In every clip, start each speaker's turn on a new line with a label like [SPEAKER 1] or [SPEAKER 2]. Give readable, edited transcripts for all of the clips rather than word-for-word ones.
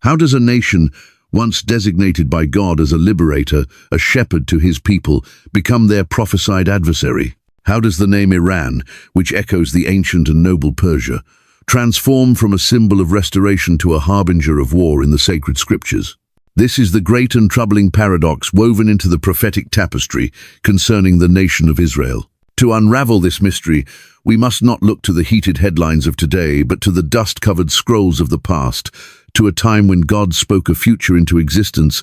[SPEAKER 1] How does a nation, once designated by God as a liberator, a shepherd to his people, become their prophesied adversary? How does the name Iran, which echoes the ancient and noble Persia, transform from a symbol of restoration to a harbinger of war in the sacred scriptures? This is the great and troubling paradox woven into the prophetic tapestry concerning the nation of Israel. To unravel this mystery, we must not look to the heated headlines of today, but to the dust-covered scrolls of the past, to a time when God spoke a future into existence,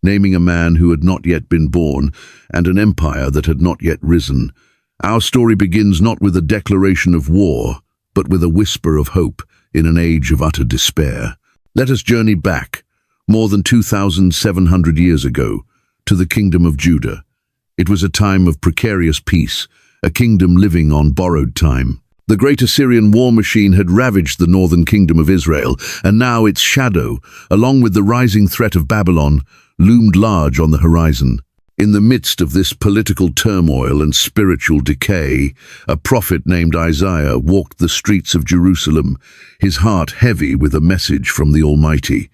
[SPEAKER 1] naming a man who had not yet been born and an empire that had not yet risen. Our story begins not with a declaration of war, but with a whisper of hope in an age of utter despair. Let us journey back, more than 2,700 years ago, to the kingdom of Judah. It was a time of precarious peace, a kingdom living on borrowed time. The great Assyrian war machine had ravaged the northern kingdom of Israel, and now its shadow, along with the rising threat of Babylon, loomed large on the horizon. In the midst of this political turmoil and spiritual decay, a prophet named Isaiah walked the streets of Jerusalem, his heart heavy with a message from the Almighty.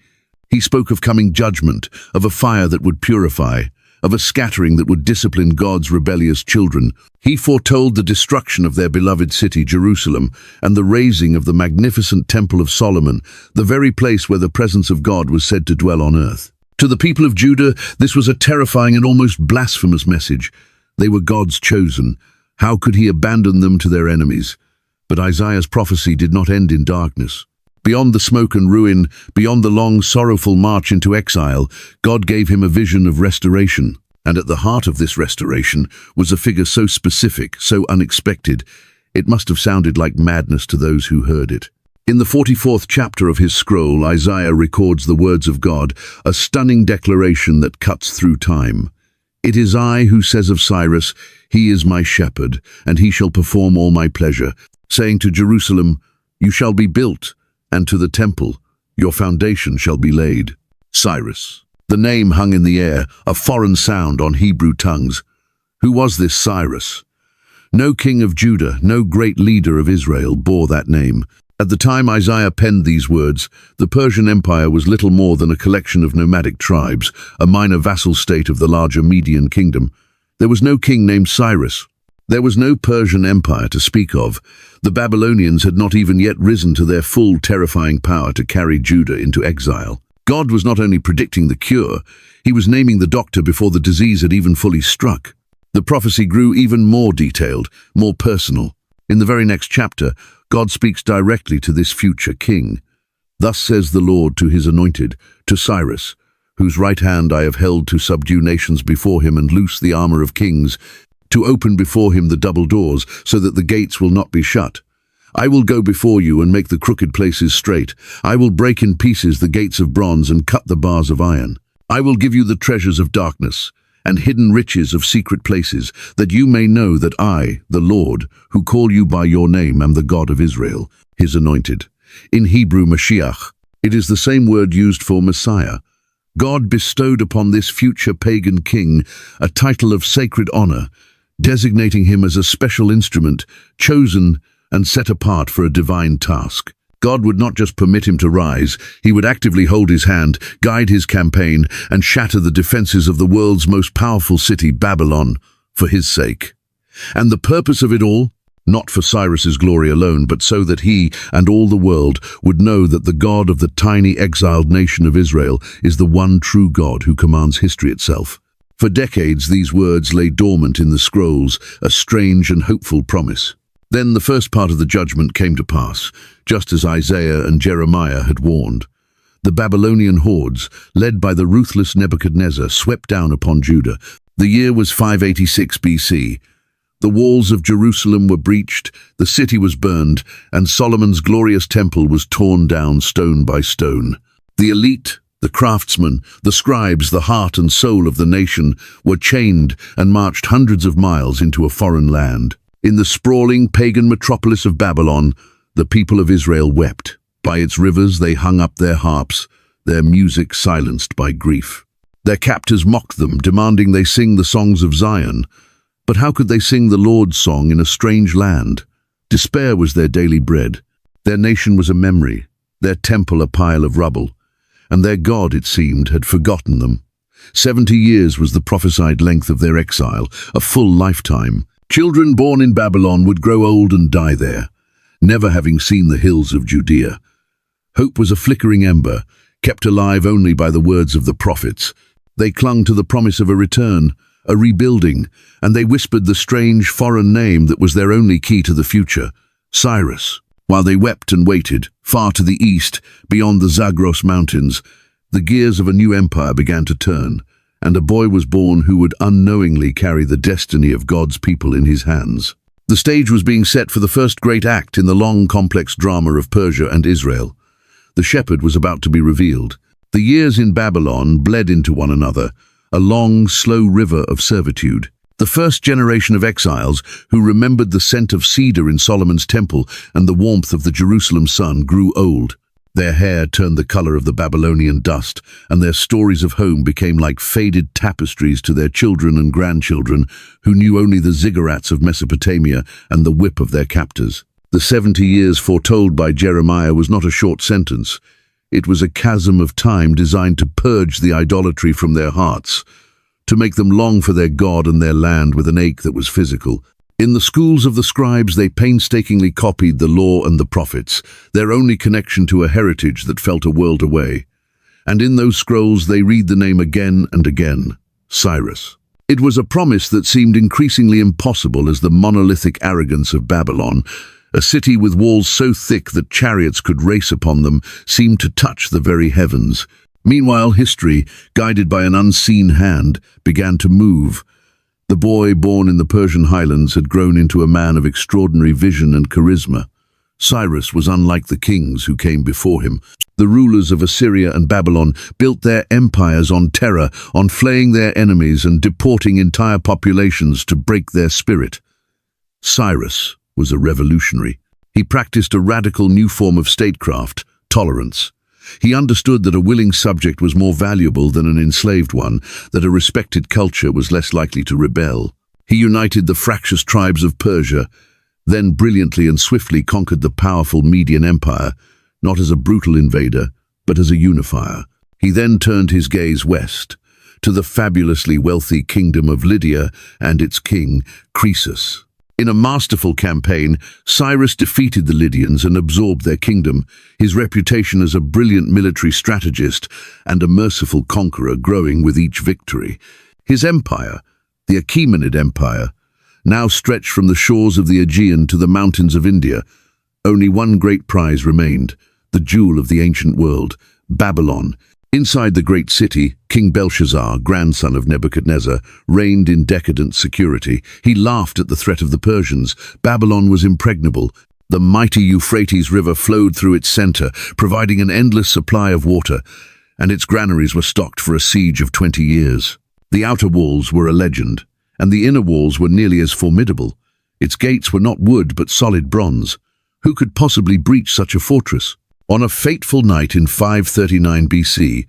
[SPEAKER 1] He spoke of coming judgment, of a fire that would purify, of a scattering that would discipline God's rebellious children. He foretold the destruction of their beloved city, Jerusalem, and the razing of the magnificent Temple of Solomon, the very place where the presence of God was said to dwell on earth. To the people of Judah, this was a terrifying and almost blasphemous message. They were God's chosen. How could he abandon them to their enemies? But Isaiah's prophecy did not end in darkness. Beyond the smoke and ruin, beyond the long, sorrowful march into exile, God gave him a vision of restoration. And at the heart of this restoration was a figure so specific, so unexpected, it must have sounded like madness to those who heard it. In the 44th chapter of his scroll, Isaiah records the words of God, a stunning declaration that cuts through time. "It is I who says of Cyrus, he is my shepherd, and he shall perform all my pleasure, saying to Jerusalem, you shall be built, and to the temple, your foundation shall be laid." Cyrus. The name hung in the air, a foreign sound on Hebrew tongues. Who was this Cyrus? No king of Judah, no great leader of Israel bore that name. At the time Isaiah penned these words, the Persian Empire was little more than a collection of nomadic tribes, a minor vassal state of the larger Median kingdom. There was no king named Cyrus. There was no Persian Empire to speak of. The Babylonians had not even yet risen to their full, terrifying power to carry Judah into exile. God was not only predicting the cure, he was naming the doctor before the disease had even fully struck. The prophecy grew even more detailed, more personal. In the very next chapter, God speaks directly to this future king. "Thus says the Lord to his anointed, to Cyrus, whose right hand I have held to subdue nations before him and loose the armor of kings, to open before him the double doors, so that the gates will not be shut. I will go before you and make the crooked places straight. I will break in pieces the gates of bronze and cut the bars of iron. I will give you the treasures of darkness and hidden riches of secret places, that you may know that I, the Lord, who call you by your name, am the God of Israel, his anointed." In Hebrew, Mashiach, it is the same word used for Messiah. God bestowed upon this future pagan king a title of sacred honor, designating him as a special instrument, chosen and set apart for a divine task. God would not just permit him to rise, he would actively hold his hand, guide his campaign, and shatter the defenses of the world's most powerful city, Babylon, for his sake. And the purpose of it all? Not for Cyrus's glory alone, but so that he and all the world would know that the God of the tiny exiled nation of Israel is the one true God who commands history itself. For decades, these words lay dormant in the scrolls, a strange and hopeful promise. Then the first part of the judgment came to pass, just as Isaiah and Jeremiah had warned. The Babylonian hordes, led by the ruthless Nebuchadnezzar, swept down upon Judah. The year was 586 BC. The walls of Jerusalem were breached, the city was burned, and Solomon's glorious temple was torn down stone by stone. The elite, the craftsmen, the scribes, the heart and soul of the nation, were chained and marched hundreds of miles into a foreign land. In the sprawling pagan metropolis of Babylon, the people of Israel wept. By its rivers they hung up their harps, their music silenced by grief. Their captors mocked them, demanding they sing the songs of Zion. But how could they sing the Lord's song in a strange land? Despair was their daily bread. Their nation was a memory, their temple a pile of rubble. and their God, it seemed, had forgotten them. 70 years was the prophesied length of their exile, a full lifetime. Children born in Babylon would grow old and die there, never having seen the hills of Judea. Hope was a flickering ember, kept alive only by the words of the prophets. They clung to the promise of a return, a rebuilding, and they whispered the strange foreign name that was their only key to the future, Cyrus. While they wept and waited, far to the east, beyond the Zagros mountains, the gears of a new empire began to turn, and a boy was born who would unknowingly carry the destiny of God's people in his hands. The stage was being set for the first great act in the long, complex drama of Persia and Israel. The shepherd was about to be revealed. The years in Babylon bled into one another, a long, slow river of servitude. The first generation of exiles, who remembered the scent of cedar in Solomon's temple and the warmth of the Jerusalem sun, grew old. Their hair turned the color of the Babylonian dust, and their stories of home became like faded tapestries to their children and grandchildren, who knew only the ziggurats of Mesopotamia and the whip of their captors. The 70 years foretold by Jeremiah was not a short sentence. It was a chasm of time designed to purge the idolatry from their hearts, to make them long for their God and their land with an ache that was physical. In the schools of the scribes, they painstakingly copied the law and the prophets, their only connection to a heritage that felt a world away. And in those scrolls they read the name again and again, Cyrus. It was a promise that seemed increasingly impossible as the monolithic arrogance of Babylon, a city with walls so thick that chariots could race upon them, seemed to touch the very heavens. Meanwhile, history, guided by an unseen hand, began to move. The boy born in the Persian highlands had grown into a man of extraordinary vision and charisma. Cyrus was unlike the kings who came before him. The rulers of Assyria and Babylon built their empires on terror, on flaying their enemies and deporting entire populations to break their spirit. Cyrus was a revolutionary. He practiced a radical new form of statecraft, tolerance. He understood that a willing subject was more valuable than an enslaved one, that a respected culture was less likely to rebel. He united the fractious tribes of Persia, then brilliantly and swiftly conquered the powerful Median Empire, not as a brutal invader, but as a unifier. He then turned his gaze west, to the fabulously wealthy kingdom of Lydia and its king, Croesus. In a masterful campaign, Cyrus defeated the Lydians and absorbed their kingdom, his reputation as a brilliant military strategist and a merciful conqueror growing with each victory. His empire, the Achaemenid Empire, now stretched from the shores of the Aegean to the mountains of India. Only one great prize remained, the jewel of the ancient world, Babylon. Inside the great city, King Belshazzar, grandson of Nebuchadnezzar, reigned in decadent security. He laughed at the threat of the Persians. Babylon was impregnable. The mighty Euphrates River flowed through its center, providing an endless supply of water, and its granaries were stocked for a siege of 20 years. The outer walls were a legend, and the inner walls were nearly as formidable. Its gates were not wood but solid bronze. Who could possibly breach such a fortress? On a fateful night in 539 BC,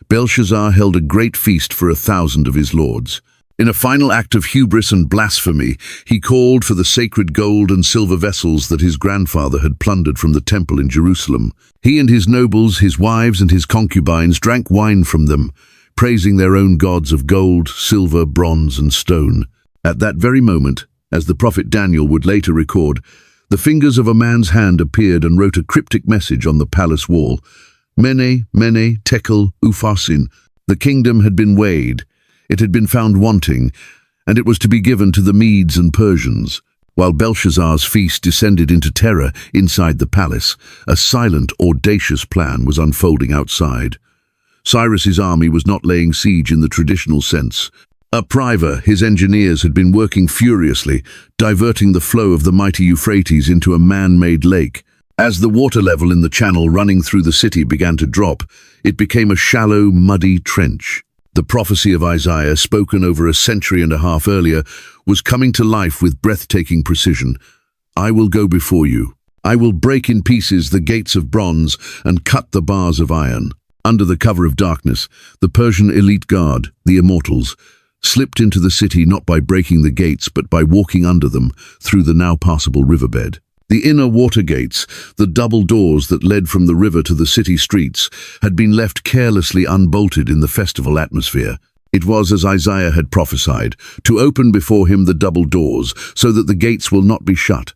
[SPEAKER 1] Belshazzar held a great feast for 1,000 of his lords. In a final act of hubris and blasphemy, he called for the sacred gold and silver vessels that his grandfather had plundered from the temple in Jerusalem. He and his nobles, his wives and his concubines drank wine from them, praising their own gods of gold, silver, bronze and stone. At that very moment, as the prophet Daniel would later record, the fingers of a man's hand appeared and wrote a cryptic message on the palace wall. Mene, Mene, Tekel, Upharsin. The kingdom had been weighed. It had been found wanting, and it was to be given to the Medes and Persians. While Belshazzar's feast descended into terror inside the palace, a silent, audacious plan was unfolding outside. Cyrus's army was not laying siege in the traditional sense. Upriver, his engineers had been working furiously, diverting the flow of the mighty Euphrates into a man-made lake. As the water level in the channel running through the city began to drop, it became a shallow, muddy trench. The prophecy of Isaiah, spoken over a century and a half earlier, was coming to life with breathtaking precision. I will go before you. I will break in pieces the gates of bronze and cut the bars of iron. Under the cover of darkness, the Persian elite guard, the Immortals, slipped into the city not by breaking the gates but by walking under them through the now passable riverbed. The inner water gates, the double doors that led from the river to the city streets, had been left carelessly unbolted in the festival atmosphere. It was as Isaiah had prophesied, to open before him the double doors, so that the gates will not be shut.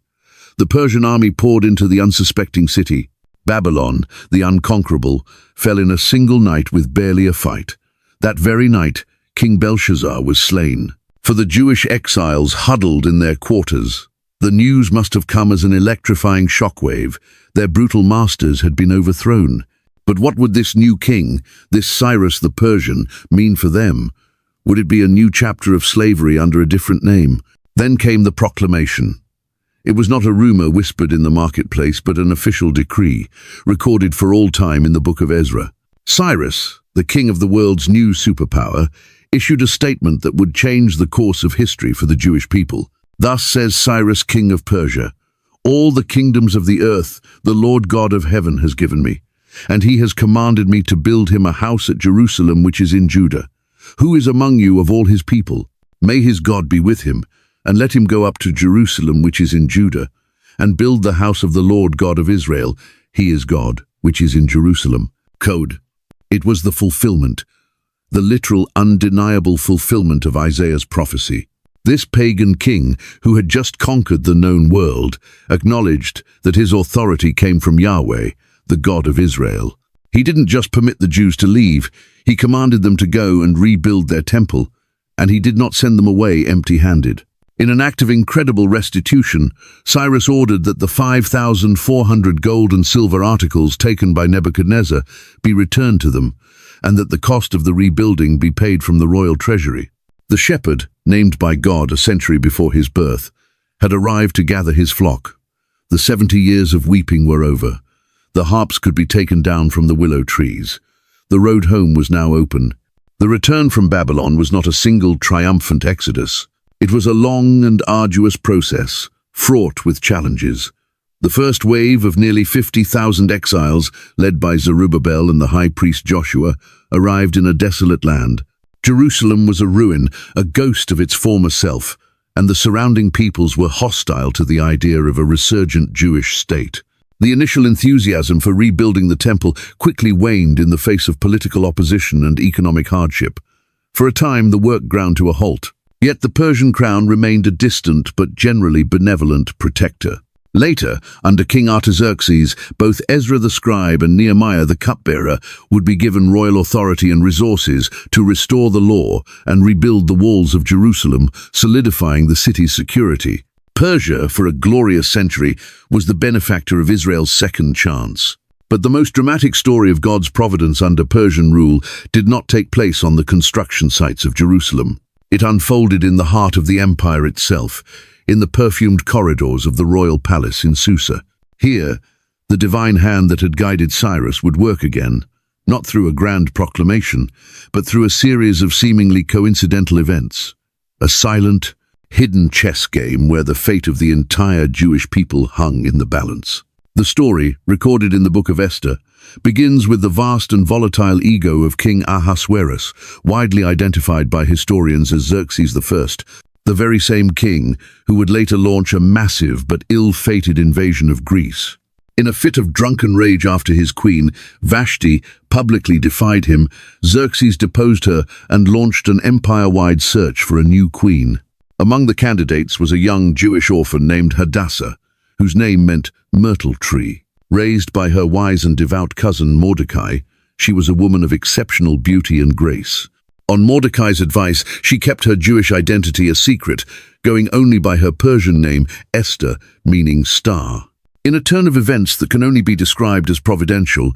[SPEAKER 1] The Persian army poured into the unsuspecting city. Babylon, the unconquerable, fell in a single night with barely a fight. That very night, King Belshazzar was slain. For the Jewish exiles huddled in their quarters, the news must have come as an electrifying shockwave. Their brutal masters had been overthrown. But what would this new king, this Cyrus the Persian, mean for them? Would it be a new chapter of slavery under a different name? Then came the proclamation. It was not a rumor whispered in the marketplace, but an official decree, recorded for all time in the book of Ezra. Cyrus, the king of the world's new superpower, issued a statement that would change the course of history for the Jewish people. Thus says Cyrus, king of Persia, "All the kingdoms of the earth the Lord God of heaven has given me, and he has commanded me to build him a house at Jerusalem which is in Judah. Who is among you of all his people? May his God be with him, and let him go up to Jerusalem which is in Judah, and build the house of the Lord God of Israel. He is God, which is in Jerusalem." Code. It was the fulfillment, the literal, undeniable fulfillment of Isaiah's prophecy. This pagan king, who had just conquered the known world, acknowledged that his authority came from Yahweh, the God of Israel. He didn't just permit the Jews to leave, he commanded them to go and rebuild their temple, and he did not send them away empty-handed. In an act of incredible restitution, Cyrus ordered that the 5,400 gold and silver articles taken by Nebuchadnezzar be returned to them, and that the cost of the rebuilding be paid from the royal treasury. The shepherd, named by God a century before his birth, had arrived to gather his flock. The 70 years of weeping were over. The harps could be taken down from the willow trees. The road home was now open. The return from Babylon was not a single triumphant exodus. It was a long and arduous process, fraught with challenges. The first wave of nearly 50,000 exiles, led by Zerubbabel and the high priest Joshua, arrived in a desolate land. Jerusalem was a ruin, a ghost of its former self, and the surrounding peoples were hostile to the idea of a resurgent Jewish state. The initial enthusiasm for rebuilding the temple quickly waned in the face of political opposition and economic hardship. For a time, the work ground to a halt. Yet the Persian crown remained a distant but generally benevolent protector. Later, under King Artaxerxes, both Ezra the scribe and Nehemiah the cupbearer would be given royal authority and resources to restore the law and rebuild the walls of Jerusalem, solidifying the city's security. Persia, for a glorious century, was the benefactor of Israel's second chance. But the most dramatic story of God's providence under Persian rule did not take place on the construction sites of Jerusalem. It unfolded in the heart of the empire itself, in the perfumed corridors of the royal palace in Susa. Here, the divine hand that had guided Cyrus would work again, not through a grand proclamation, but through a series of seemingly coincidental events. A silent, hidden chess game where the fate of the entire Jewish people hung in the balance. The story, recorded in the book of Esther, begins with the vast and volatile ego of King Ahasuerus, widely identified by historians as Xerxes I, the very same king who would later launch a massive but ill-fated invasion of Greece. In a fit of drunken rage after his queen, Vashti, publicly defied him, Xerxes deposed her and launched an empire-wide search for a new queen. Among the candidates was a young Jewish orphan named Hadassah, whose name meant myrtle tree. Raised by her wise and devout cousin Mordecai, she was a woman of exceptional beauty and grace. On Mordecai's advice, she kept her Jewish identity a secret, going only by her Persian name, Esther, meaning star. In a turn of events that can only be described as providential,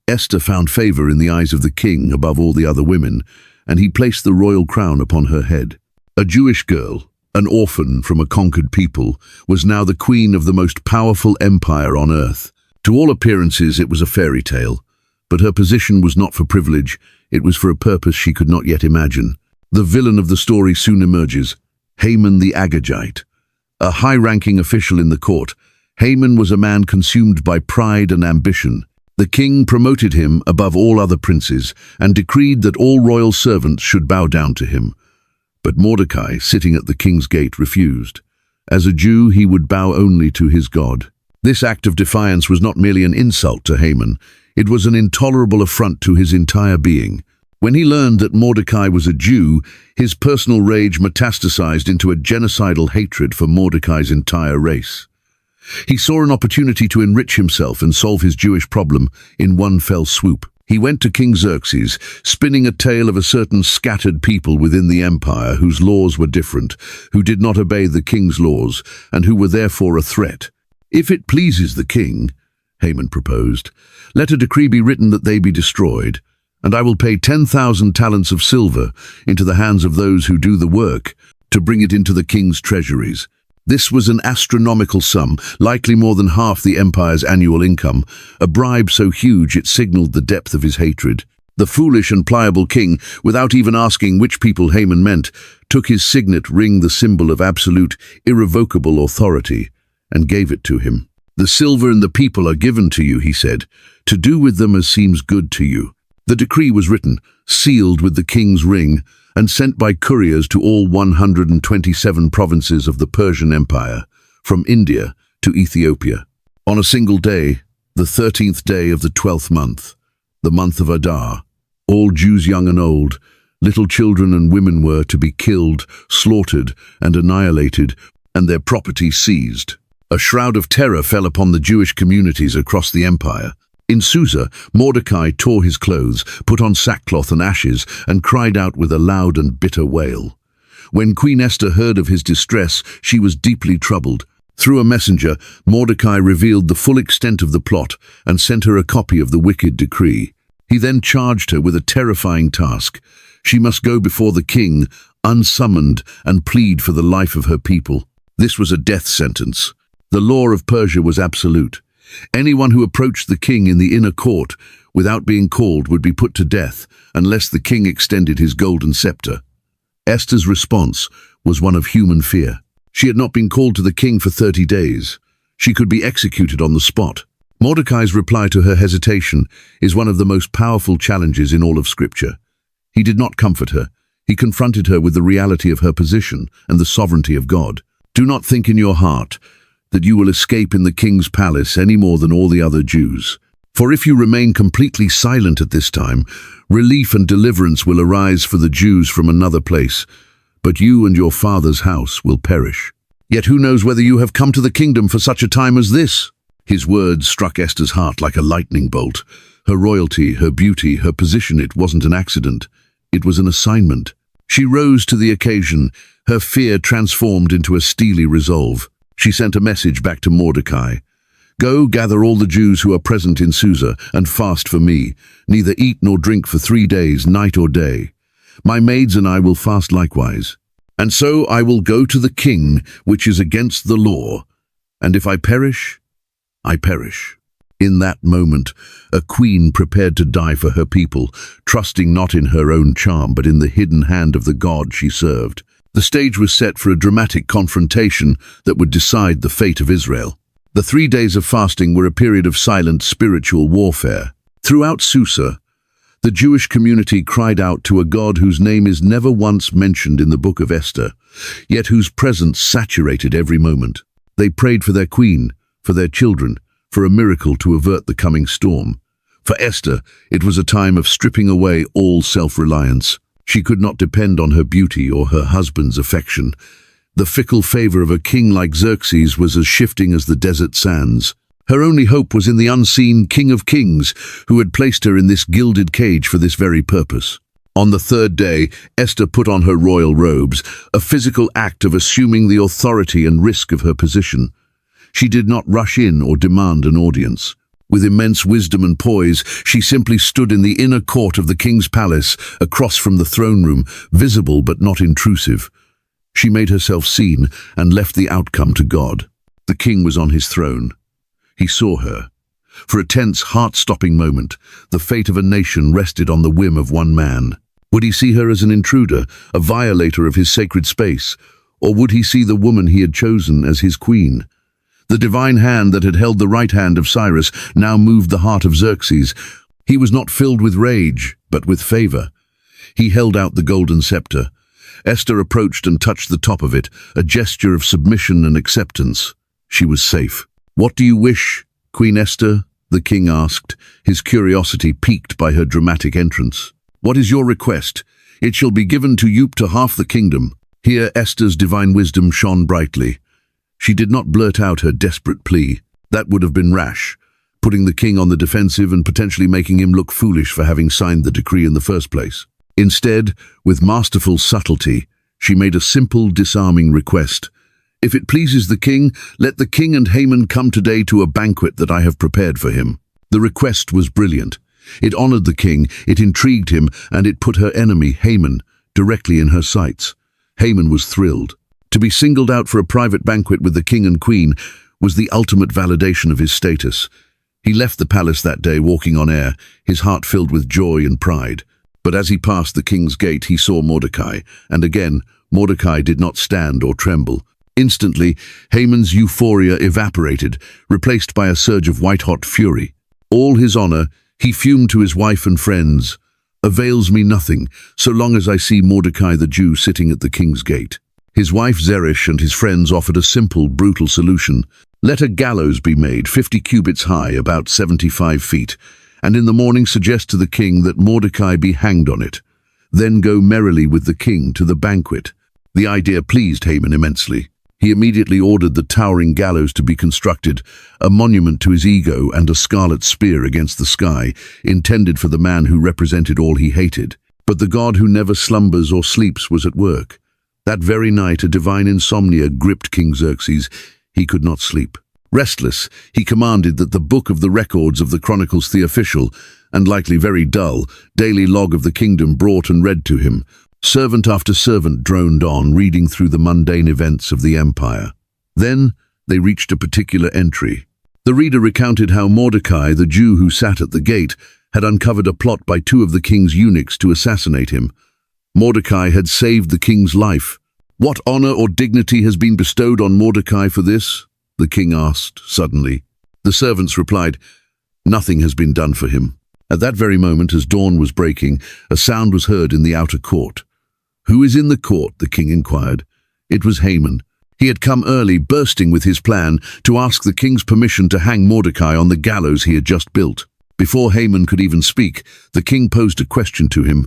[SPEAKER 1] Esther found favor in the eyes of the king above all the other women, and he placed the royal crown upon her head. A Jewish girl, an orphan from a conquered people, was now the queen of the most powerful empire on earth. To all appearances, it was a fairy tale, but her position was not for privilege, it was for a purpose she could not yet imagine. The villain of the story soon emerges, Haman the Agagite. A high-ranking official in the court, Haman was a man consumed by pride and ambition. The king promoted him above all other princes and decreed that all royal servants should bow down to him. But Mordecai, sitting at the king's gate, refused. As a Jew, he would bow only to his God. This act of defiance was not merely an insult to Haman, it was an intolerable affront to his entire being. When he learned that Mordecai was a Jew, his personal rage metastasized into a genocidal hatred for Mordecai's entire race. He saw an opportunity to enrich himself and solve his Jewish problem in one fell swoop. He went to King Xerxes, spinning a tale of a certain scattered people within the empire whose laws were different, who did not obey the king's laws, and who were therefore a threat. "If it pleases the king," Haman proposed, "let a decree be written that they be destroyed, and I will pay 10,000 talents of silver into the hands of those who do the work, to bring it into the king's treasuries." This was an astronomical sum, likely more than half the empire's annual income, a bribe so huge it signaled the depth of his hatred. The foolish and pliable king, without even asking which people Haman meant, took his signet ring, the symbol of absolute, irrevocable authority, and gave it to him. "The silver and the people are given to you," he said, "to do with them as seems good to you." The decree was written, sealed with the king's ring, and sent by couriers to all 127 provinces of the Persian Empire, from India to Ethiopia. On a single day, the 13th day of the 12th month, the month of Adar, all Jews young and old, little children and women were to be killed, slaughtered, and annihilated, and their property seized. A shroud of terror fell upon the Jewish communities across the empire. In Susa, Mordecai tore his clothes, put on sackcloth and ashes, and cried out with a loud and bitter wail. When Queen Esther heard of his distress, she was deeply troubled. Through a messenger, Mordecai revealed the full extent of the plot and sent her a copy of the wicked decree. He then charged her with a terrifying task. She must go before the king, unsummoned, and plead for the life of her people. This was a death sentence. The law of Persia was absolute. Anyone who approached the king in the inner court without being called would be put to death unless the king extended his golden scepter. Esther's response was one of human fear. She had not been called to the king for 30 days. She could be executed on the spot. Mordecai's reply to her hesitation is one of the most powerful challenges in all of Scripture. He did not comfort her. He confronted her with the reality of her position and the sovereignty of God. "Do not think in your heart that you will escape in the king's palace any more than all the other Jews. For if you remain completely silent at this time, relief and deliverance will arise for the Jews from another place, but you and your father's house will perish. Yet who knows whether you have come to the kingdom for such a time as this?" His words struck Esther's heart like a lightning bolt. Her royalty, her beauty, her position, it wasn't an accident. It was an assignment. She rose to the occasion, her fear transformed into a steely resolve. She sent a message back to Mordecai. "Go, gather all the Jews who are present in Susa, and fast for me. Neither eat nor drink for 3 days, night or day. My maids and I will fast likewise. And so I will go to the king, which is against the law. And if I perish, I perish." In that moment, a queen prepared to die for her people, trusting not in her own charm, but in the hidden hand of the God she served. The stage was set for a dramatic confrontation that would decide the fate of Israel. The 3 days of fasting were a period of silent spiritual warfare. Throughout Susa, the Jewish community cried out to a God whose name is never once mentioned in the book of Esther, yet whose presence saturated every moment. They prayed for their queen, for their children, for a miracle to avert the coming storm. For Esther, it was a time of stripping away all self-reliance. She could not depend on her beauty or her husband's affection. The fickle favor of a king like Xerxes was as shifting as the desert sands. Her only hope was in the unseen King of Kings, who had placed her in this gilded cage for this very purpose. On the 3rd day, Esther put on her royal robes, a physical act of assuming the authority and risk of her position. She did not rush in or demand an audience. With immense wisdom and poise, she simply stood in the inner court of the king's palace, across from the throne room, visible but not intrusive. She made herself seen and left the outcome to God. The king was on his throne. He saw her. For a tense, heart-stopping moment, the fate of a nation rested on the whim of one man. Would he see her as an intruder, a violator of his sacred space, or would he see the woman he had chosen as his queen? The divine hand that had held the right hand of Cyrus now moved the heart of Xerxes. He was not filled with rage, but with favor. He held out the golden scepter. Esther approached and touched the top of it, a gesture of submission and acceptance. She was safe. "What do you wish, Queen Esther?" the king asked, his curiosity piqued by her dramatic entrance. "What is your request? It shall be given to you to half the kingdom." Here Esther's divine wisdom shone brightly. She did not blurt out her desperate plea. That would have been rash, putting the king on the defensive and potentially making him look foolish for having signed the decree in the first place. Instead, with masterful subtlety, she made a simple, disarming request. "If it pleases the king, let the king and Haman come today to a banquet that I have prepared for him." The request was brilliant. It honored the king, it intrigued him, and it put her enemy, Haman, directly in her sights. Haman was thrilled. To be singled out for a private banquet with the king and queen was the ultimate validation of his status. He left the palace that day walking on air, his heart filled with joy and pride. But as he passed the king's gate, he saw Mordecai, and again, Mordecai did not stand or tremble. Instantly, Haman's euphoria evaporated, replaced by a surge of white-hot fury. All his honor, he fumed to his wife and friends, "avails me nothing, so long as I see Mordecai the Jew sitting at the king's gate." His wife Zeresh and his friends offered a simple, brutal solution. "Let a gallows be made, 50 cubits high, about 75 feet, and in the morning suggest to the king that Mordecai be hanged on it. Then go merrily with the king to the banquet." The idea pleased Haman immensely. He immediately ordered the towering gallows to be constructed, a monument to his ego and a scarlet spear against the sky, intended for the man who represented all he hated. But the God who never slumbers or sleeps was at work. That very night, a divine insomnia gripped King Xerxes. He could not sleep. Restless, he commanded that the book of the records of the chronicles, the official, and likely very dull, daily log of the kingdom brought and read to him. Servant after servant droned on, reading through the mundane events of the empire. Then they reached a particular entry. The reader recounted how Mordecai, the Jew who sat at the gate, had uncovered a plot by two of the king's eunuchs to assassinate him. Mordecai had saved the king's life. "What honor or dignity has been bestowed on Mordecai for this?" the king asked suddenly. The servants replied, "Nothing has been done for him." At that very moment, as dawn was breaking, a sound was heard in the outer court. "Who is in the court?" the king inquired. It was Haman. He had come early, bursting with his plan to ask the king's permission to hang Mordecai on the gallows he had just built. Before Haman could even speak, the king posed a question to him.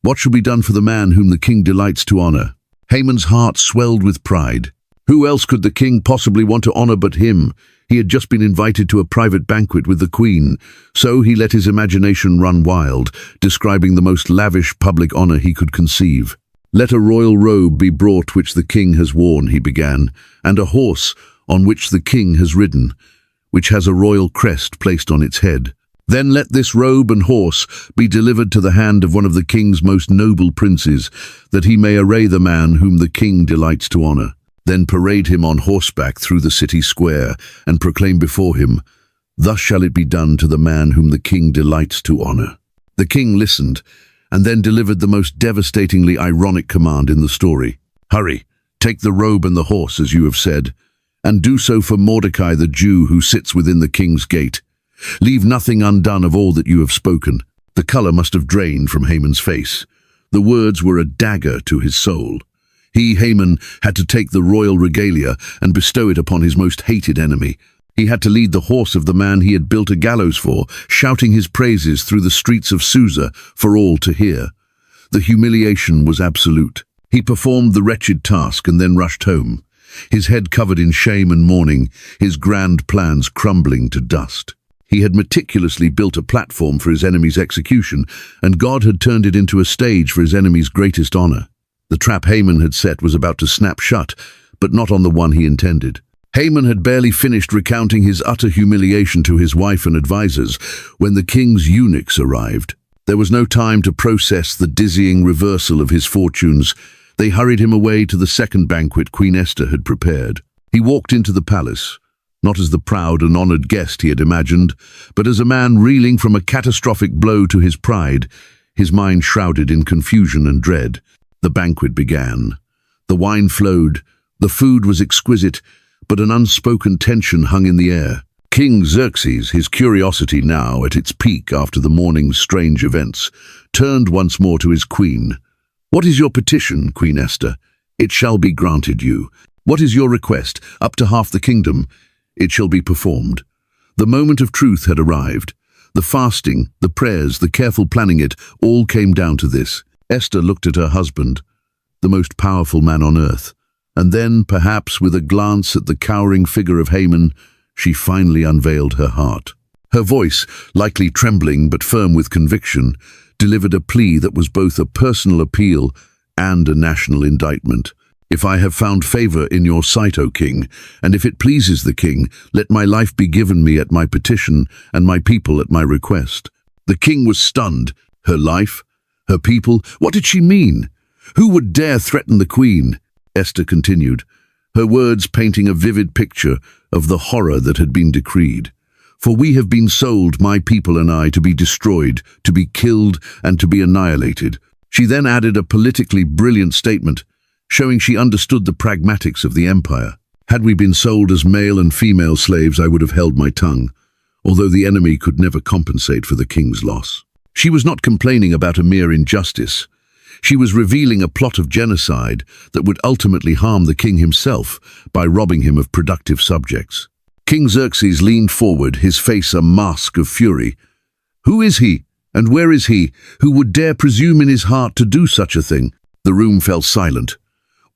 [SPEAKER 1] What shall be done for the man whom the king delights to honor? Haman's heart swelled with pride. Who else could the king possibly want to honor but him? He had just been invited to a private banquet with the queen, so he let his imagination run wild, describing the most lavish public honor he could conceive. "Let a royal robe be brought which the king has worn," he began, "and a horse on which the king has ridden, which has a royal crest placed on its head. Then let this robe and horse be delivered to the hand of one of the king's most noble princes, that he may array the man whom the king delights to honor. Then parade him on horseback through the city square, and proclaim before him, 'Thus shall it be done to the man whom the king delights to honor.'" The king listened, and then delivered the most devastatingly ironic command in the story. "Hurry, take the robe and the horse, as you have said, and do so for Mordecai the Jew who sits within the king's gate. Leave nothing undone of all that you have spoken." The color must have drained from Haman's face. The words were a dagger to his soul. He, Haman, had to take the royal regalia and bestow it upon his most hated enemy. He had to lead the horse of the man he had built a gallows for, shouting his praises through the streets of Susa for all to hear. The humiliation was absolute. He performed the wretched task and then rushed home, his head covered in shame and mourning, his grand plans crumbling to dust. He had meticulously built a platform for his enemy's execution, and God had turned it into a stage for his enemy's greatest honor. The trap Haman had set was about to snap shut, but not on the one he intended. Haman had barely finished recounting his utter humiliation to his wife and advisors when the king's eunuchs arrived. There was no time to process the dizzying reversal of his fortunes. They hurried him away to the second banquet Queen Esther had prepared. He walked into the palace, not as the proud and honored guest he had imagined, but as a man reeling from a catastrophic blow to his pride, his mind shrouded in confusion and dread. The banquet began. The wine flowed, the food was exquisite, but an unspoken tension hung in the air. King Xerxes, his curiosity now at its peak after the morning's strange events, turned once more to his queen. "What is your petition, Queen Esther? It shall be granted you. What is your request? Up to half the kingdom. it shall be performed. The moment of truth had arrived. The fasting, the prayers, the careful planning, it all came down to this. Esther looked at her husband, the most powerful man on earth, and then, perhaps with a glance at the cowering figure of Haman, she finally unveiled her heart. Her voice, likely trembling but firm with conviction, delivered a plea that was both a personal appeal and a national indictment. If I have found favor in your sight, O king, and if it pleases the king, let my life be given me at my petition, and my people at my request. The king was stunned. Her life? Her people? What did she mean? Who would dare threaten the queen? Esther continued, her words painting a vivid picture of the horror that had been decreed. For we have been sold, my people and I, to be destroyed, to be killed, and to be annihilated. She then added a politically brilliant statement, showing she understood the pragmatics of the empire. Had we been sold as male and female slaves, I would have held my tongue, although the enemy could never compensate for the king's loss. She was not complaining about a mere injustice. She was revealing a plot of genocide that would ultimately harm the king himself by robbing him of productive subjects. King Xerxes leaned forward, his face a mask of fury. Who is he, and where is he, who would dare presume in his heart to do such a thing? The room fell silent.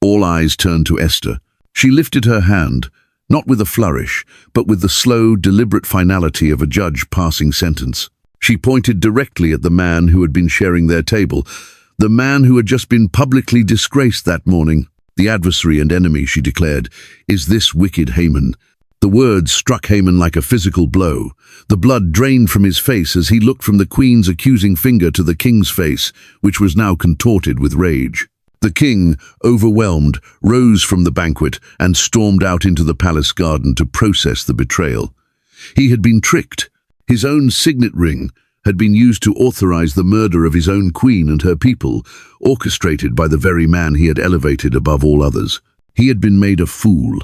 [SPEAKER 1] All eyes turned to Esther. She lifted her hand, not with a flourish, but with the slow, deliberate finality of a judge passing sentence. She pointed directly at the man who had been sharing their table, the man who had just been publicly disgraced that morning. The adversary and enemy, she declared, is this wicked Haman. The words struck Haman like a physical blow. The blood drained from his face as he looked from the queen's accusing finger to the king's face, which was now contorted with rage. The king, overwhelmed, rose from the banquet and stormed out into the palace garden to process the betrayal. He had been tricked. His own signet ring had been used to authorize the murder of his own queen and her people, orchestrated by the very man he had elevated above all others. He had been made a fool,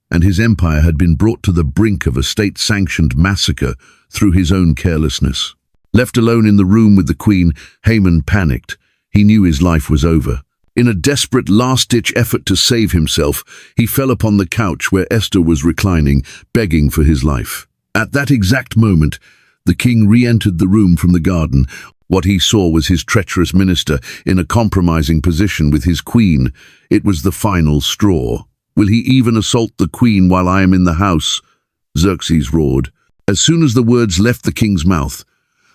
[SPEAKER 1] and his empire had been brought to the brink of a state-sanctioned massacre through his own carelessness. Left alone in the room with the queen, Haman panicked. He knew his life was over. In a desperate last-ditch effort to save himself, he fell upon the couch where Esther was reclining, begging for his life. At that exact moment, the king re-entered the room from the garden. What he saw was his treacherous minister in a compromising position with his queen. It was the final straw. Will he even assault the queen while I am in the house? Xerxes roared. As soon as the words left the king's mouth,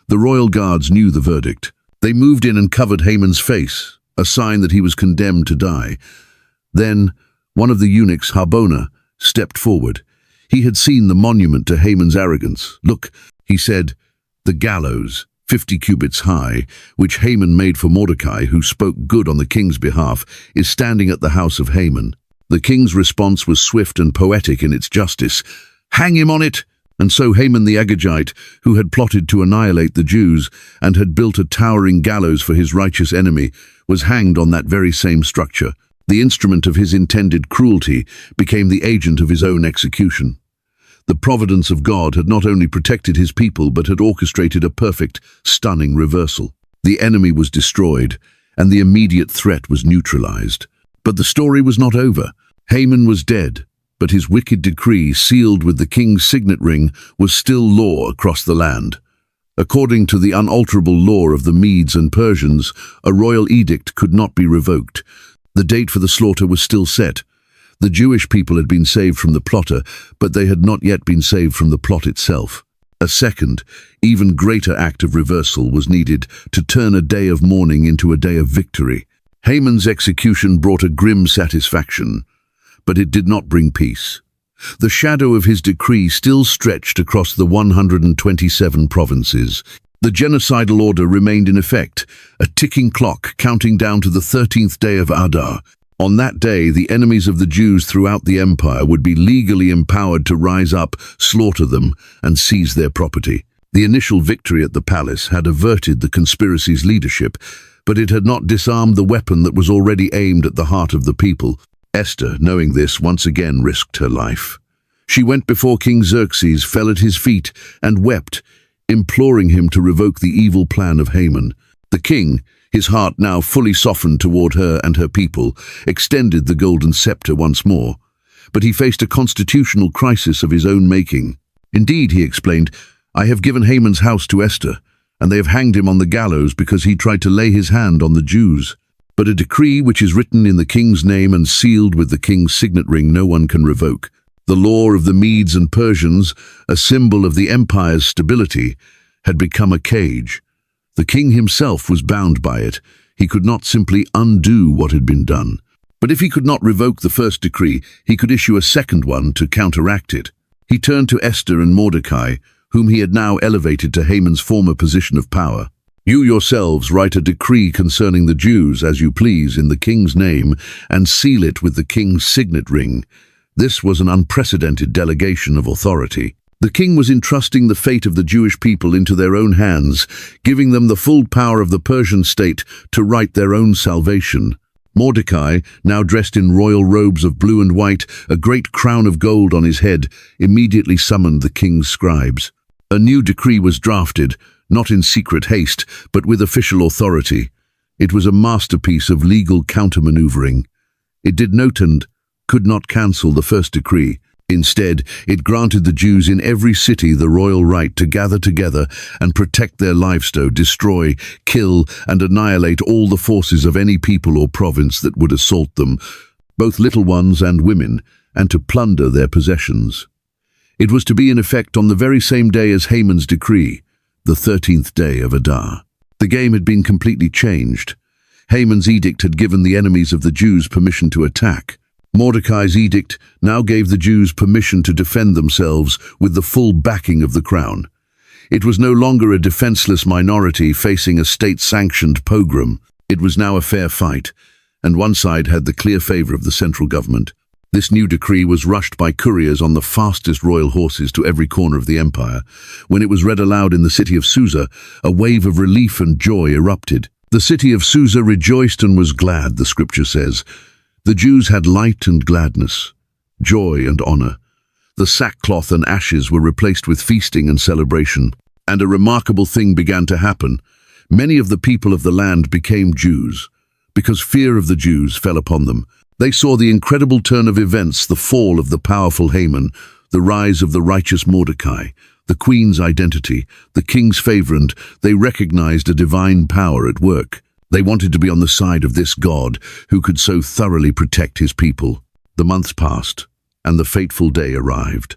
[SPEAKER 1] the royal guards knew the verdict. They moved in and covered Haman's face, a sign that he was condemned to die. Then, one of the eunuchs, Harbona, stepped forward. He had seen the monument to Haman's arrogance. Look, he said, the gallows, 50 cubits high, which Haman made for Mordecai, who spoke good on the king's behalf, is standing at the house of Haman. The king's response was swift and poetic in its justice. Hang him on it! And so Haman the Agagite, who had plotted to annihilate the Jews and had built a towering gallows for his righteous enemy, was hanged on that very same structure. The instrument of his intended cruelty became the agent of his own execution. The providence of God had not only protected his people, but had orchestrated a perfect, stunning reversal. The enemy was destroyed, and the immediate threat was neutralized. But the story was not over. Haman was dead, but his wicked decree, sealed with the king's signet ring, was still law across the land. According to the unalterable law of the Medes and Persians, a royal edict could not be revoked. The date for the slaughter was still set. The Jewish people had been saved from the plotter, but they had not yet been saved from the plot itself. A second, even greater act of reversal was needed to turn a day of mourning into a day of victory. Haman's execution brought a grim satisfaction, but it did not bring peace. The shadow of his decree still stretched across the 127 provinces. The genocidal order remained in effect, a ticking clock counting down to the 13th day of Adar. On that day, the enemies of the Jews throughout the empire would be legally empowered to rise up, slaughter them, and seize their property. The initial victory at the palace had averted the conspiracy's leadership, but it had not disarmed the weapon that was already aimed at the heart of the people. Esther, knowing this, once again risked her life. She went before King Xerxes, fell at his feet, and wept, imploring him to revoke the evil plan of Haman. The king, his heart now fully softened toward her and her people, extended the golden scepter once more. but he faced a constitutional crisis of his own making. Indeed, he explained, I have given Haman's house to Esther, and they have hanged him on the gallows because he tried to lay his hand on the Jews. But a decree which is written in the king's name and sealed with the king's signet ring no one can revoke. The law of the Medes and Persians, a symbol of the empire's stability, had become a cage. The king himself was bound by it. He could not simply undo what had been done. But if he could not revoke the first decree, he could issue a second one to counteract it. He turned to Esther and Mordecai, whom he had now elevated to Haman's former position of power. You yourselves write a decree concerning the Jews as you please in the king's name and seal it with the king's signet ring. This was an unprecedented delegation of authority. The king was entrusting the fate of the Jewish people into their own hands, giving them the full power of the Persian state to write their own salvation. Mordecai, now dressed in royal robes of blue and white, a great crown of gold on his head, immediately summoned the king's scribes. A new decree was drafted, not in secret haste, but with official authority. It was a masterpiece of legal counter-maneuvering. It did not and could not cancel the first decree. Instead, it granted the Jews in every city the royal right to gather together and protect their livestock, destroy, kill, and annihilate all the forces of any people or province that would assault them, both little ones and women, and to plunder their possessions. It was to be in effect on the very same day as Haman's decree, the 13th day of Adar. The game had been completely changed. Haman's edict had given the enemies of the Jews permission to attack. Mordecai's edict now gave the Jews permission to defend themselves with the full backing of the crown. It was no longer a defenseless minority facing a state-sanctioned pogrom. It was now a fair fight, and one side had the clear favor of the central government. This new decree was rushed by couriers on the fastest royal horses to every corner of the empire. When it was read aloud in the city of Susa, a wave of relief and joy erupted. The city of Susa rejoiced and was glad, the scripture says. The Jews had light and gladness, joy and honor. The sackcloth and ashes were replaced with feasting and celebration. And a remarkable thing began to happen. Many of the people of the land became Jews, because fear of the Jews fell upon them. They saw the incredible turn of events, the fall of the powerful Haman, the rise of the righteous Mordecai, the queen's identity, the king's favor, and they recognized a divine power at work. They wanted to be on the side of this God who could so thoroughly protect his people. The months passed, and the fateful day arrived.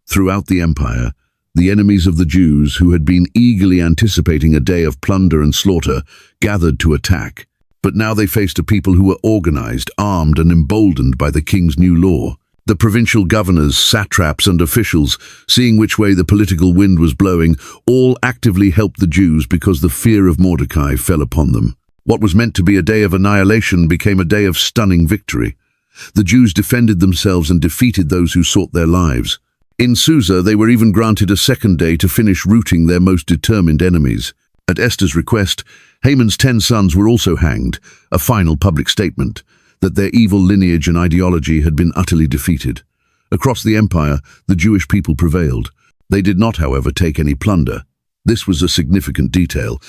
[SPEAKER 1] Throughout the empire, the enemies of the Jews, who had been eagerly anticipating a day of plunder and slaughter, gathered to attack. But now they faced a people who were organized, armed, and emboldened by the king's new law. The provincial governors, satraps, and officials, seeing which way the political wind was blowing, all actively helped the Jews because the fear of Mordecai fell upon them. What was meant to be a day of annihilation became a day of stunning victory. The Jews defended themselves and defeated those who sought their lives. In Susa, they were even granted a second day to finish routing their most determined enemies. At Esther's request, Haman's 10 sons were also hanged, a final public statement that their evil lineage and ideology had been utterly defeated. Across the empire, the Jewish people prevailed. They did not, however, take any plunder. This was a significant detail.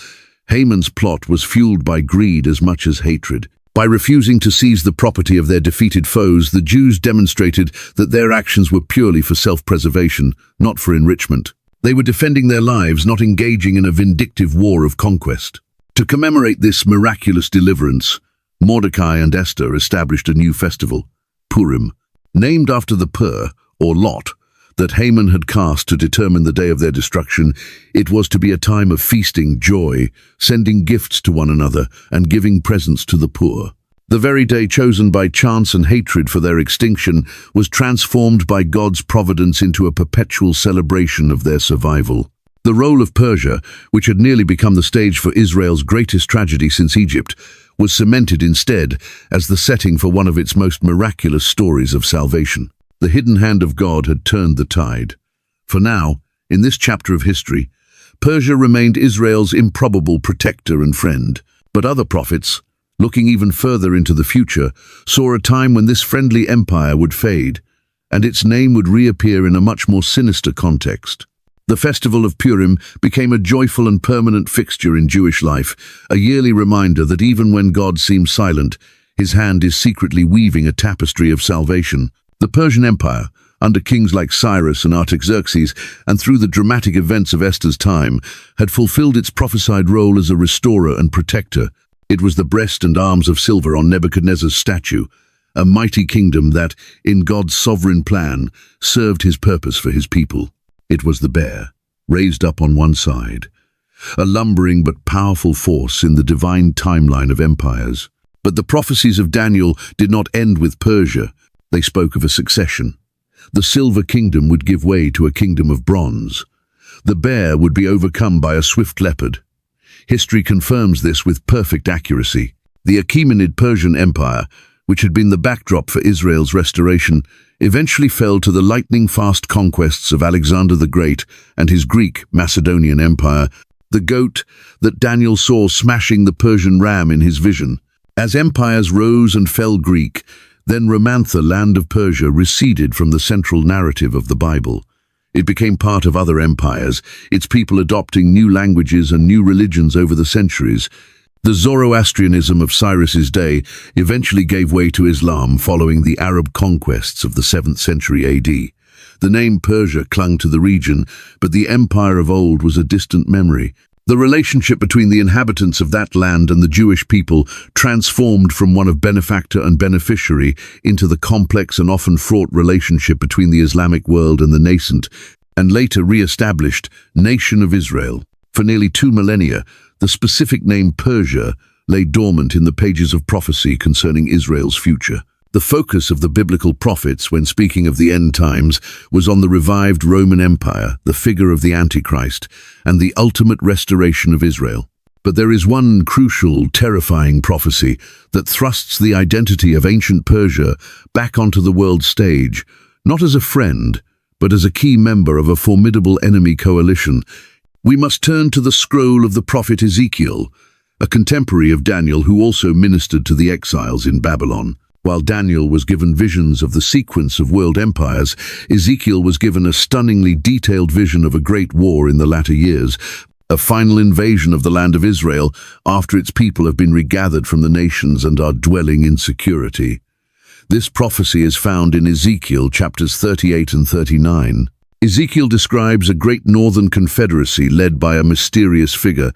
[SPEAKER 1] Haman's plot was fueled by greed as much as hatred. By refusing to seize the property of their defeated foes, the Jews demonstrated that their actions were purely for self-preservation, not for enrichment. They were defending their lives, not engaging in a vindictive war of conquest. To commemorate this miraculous deliverance, Mordecai and Esther established a new festival, Purim, named after the pur, or lot, that Haman had cast to determine the day of their destruction. It was to be a time of feasting, joy, sending gifts to one another, and giving presents to the poor. The very day chosen by chance and hatred for their extinction was transformed by God's providence into a perpetual celebration of their survival. The role of Persia, which had nearly become the stage for Israel's greatest tragedy since Egypt, was cemented instead as the setting for one of its most miraculous stories of salvation. The hidden hand of God had turned the tide. For now, in this chapter of history, Persia remained Israel's improbable protector and friend. But other prophets, looking even further into the future, saw a time when this friendly empire would fade, and its name would reappear in a much more sinister context. The festival of Purim became a joyful and permanent fixture in Jewish life, a yearly reminder that even when God seems silent, his hand is secretly weaving a tapestry of salvation. The Persian Empire, under kings like Cyrus and Artaxerxes, and through the dramatic events of Esther's time, had fulfilled its prophesied role as a restorer and protector. It was the breast and arms of silver on Nebuchadnezzar's statue, a mighty kingdom that, in God's sovereign plan, served his purpose for his people. It was the bear, raised up on one side, a lumbering but powerful force in the divine timeline of empires. But the prophecies of Daniel did not end with Persia. They spoke of a succession. The silver kingdom would give way to a kingdom of bronze. The bear would be overcome by a swift leopard. History confirms this with perfect accuracy. The Achaemenid Persian Empire, which had been the backdrop for Israel's restoration, eventually fell to the lightning-fast conquests of Alexander the Great and his Greek Macedonian Empire, the goat that Daniel saw smashing the Persian ram in his vision. As empires rose and fell Greek, then Romantha, land of Persia, receded from the central narrative of the Bible. It became part of other empires, its people adopting new languages and new religions over the centuries. The Zoroastrianism of Cyrus's day eventually gave way to Islam following the Arab conquests of the 7th century AD. The name Persia clung to the region, but the empire of old was a distant memory. The relationship between the inhabitants of that land and the Jewish people transformed from one of benefactor and beneficiary into the complex and often fraught relationship between the Islamic world and the nascent, and later re-established, nation of Israel. For nearly 2 millennia, the specific name Persia lay dormant in the pages of prophecy concerning Israel's future. The focus of the biblical prophets when speaking of the end times was on the revived Roman Empire, the figure of the Antichrist, and the ultimate restoration of Israel. But there is one crucial, terrifying prophecy that thrusts the identity of ancient Persia back onto the world stage, not as a friend, but as a key member of a formidable enemy coalition. We must turn to the scroll of the prophet Ezekiel, a contemporary of Daniel who also ministered to the exiles in Babylon. While Daniel was given visions of the sequence of world empires, Ezekiel was given a stunningly detailed vision of a great war in the latter years, a final invasion of the land of Israel after its people have been regathered from the nations and are dwelling in security. This prophecy is found in Ezekiel chapters 38 and 39. Ezekiel describes a great northern confederacy led by a mysterious figure,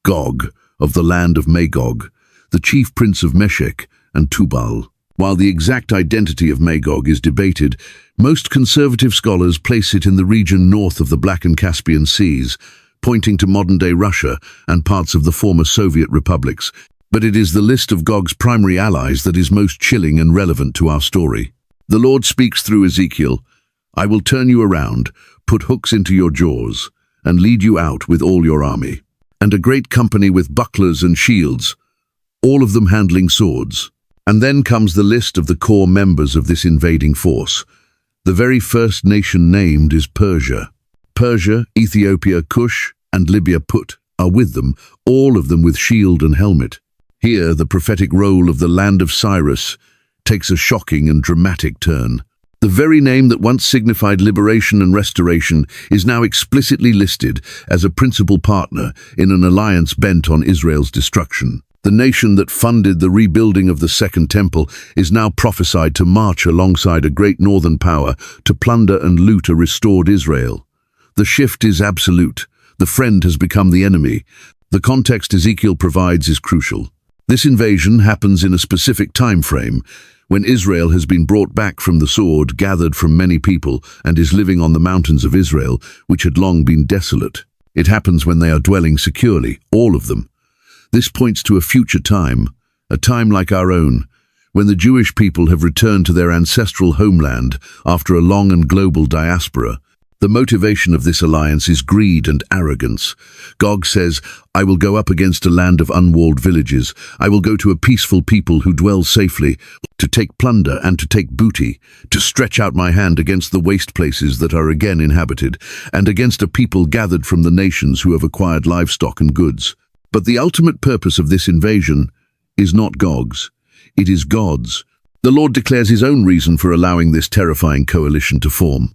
[SPEAKER 1] Gog, of the land of Magog, the chief prince of Meshech and Tubal. While the exact identity of Magog is debated, most conservative scholars place it in the region north of the Black and Caspian Seas, pointing to modern-day Russia and parts of the former Soviet republics. But it is the list of Gog's primary allies that is most chilling and relevant to our story. The Lord speaks through Ezekiel, "I will turn you around, put hooks into your jaws, and lead you out with all your army, and a great company with bucklers and shields, all of them handling swords." And then comes the list of the core members of this invading force. The very first nation named is Persia. Persia, Ethiopia, Cush, and Libya Put are with them, all of them with shield and helmet. Here, the prophetic role of the land of Cyrus takes a shocking and dramatic turn. The very name that once signified liberation and restoration is now explicitly listed as a principal partner in an alliance bent on Israel's destruction. The nation that funded the rebuilding of the Second Temple is now prophesied to march alongside a great northern power to plunder and loot a restored Israel. The shift is absolute. The friend has become the enemy. The context Ezekiel provides is crucial. This invasion happens in a specific time frame, when Israel has been brought back from the sword, gathered from many people, and is living on the mountains of Israel, which had long been desolate. It happens when they are dwelling securely, all of them. This points to a future time, a time like our own, when the Jewish people have returned to their ancestral homeland after a long and global diaspora. The motivation of this alliance is greed and arrogance. Gog says, "I will go up against a land of unwalled villages. I will go to a peaceful people who dwell safely, to take plunder and to take booty, to stretch out my hand against the waste places that are again inhabited, and against a people gathered from the nations who have acquired livestock and goods." But the ultimate purpose of this invasion is not Gog's, it is God's. The Lord declares his own reason for allowing this terrifying coalition to form.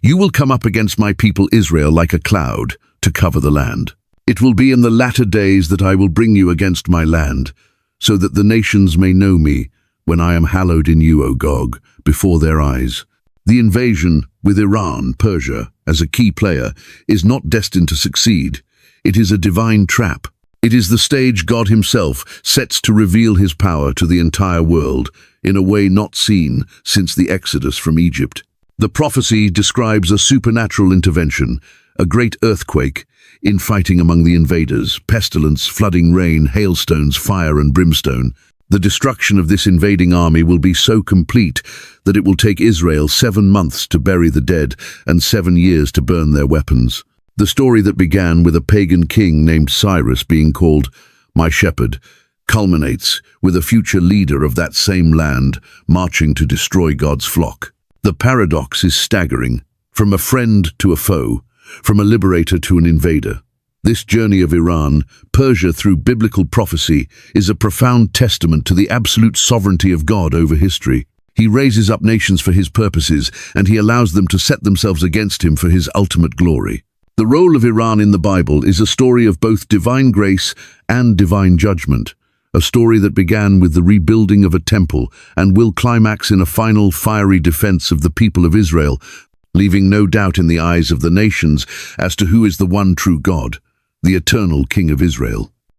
[SPEAKER 1] "You will come up against my people Israel like a cloud to cover the land. It will be in the latter days that I will bring you against my land, so that the nations may know me, when I am hallowed in you, O Gog, before their eyes. The invasion, with Iran, Persia, as a key player, is not destined to succeed. It is a divine trap. It is the stage God himself sets to reveal his power to the entire world, in a way not seen since the Exodus from Egypt. The prophecy describes a supernatural intervention, a great earthquake, infighting among the invaders, pestilence, flooding rain, hailstones, fire and brimstone. The destruction of this invading army will be so complete that it will take Israel 7 months to bury the dead and 7 years to burn their weapons. The story that began with a pagan king named Cyrus being called my shepherd culminates with a future leader of that same land marching to destroy God's flock. The paradox is staggering. From a friend to a foe, from a liberator to an invader. This journey of Iran, Persia through biblical prophecy, is a profound testament to the absolute sovereignty of God over history. He raises up nations for his purposes, and he allows them to set themselves against him for his ultimate glory. The role of Iran in the Bible is a story of both divine grace and divine judgment, a story that began with the rebuilding of a temple and will climax in a final fiery defense of the people of Israel, leaving no doubt in the eyes of the nations as to who is the one true God, the eternal King of Israel.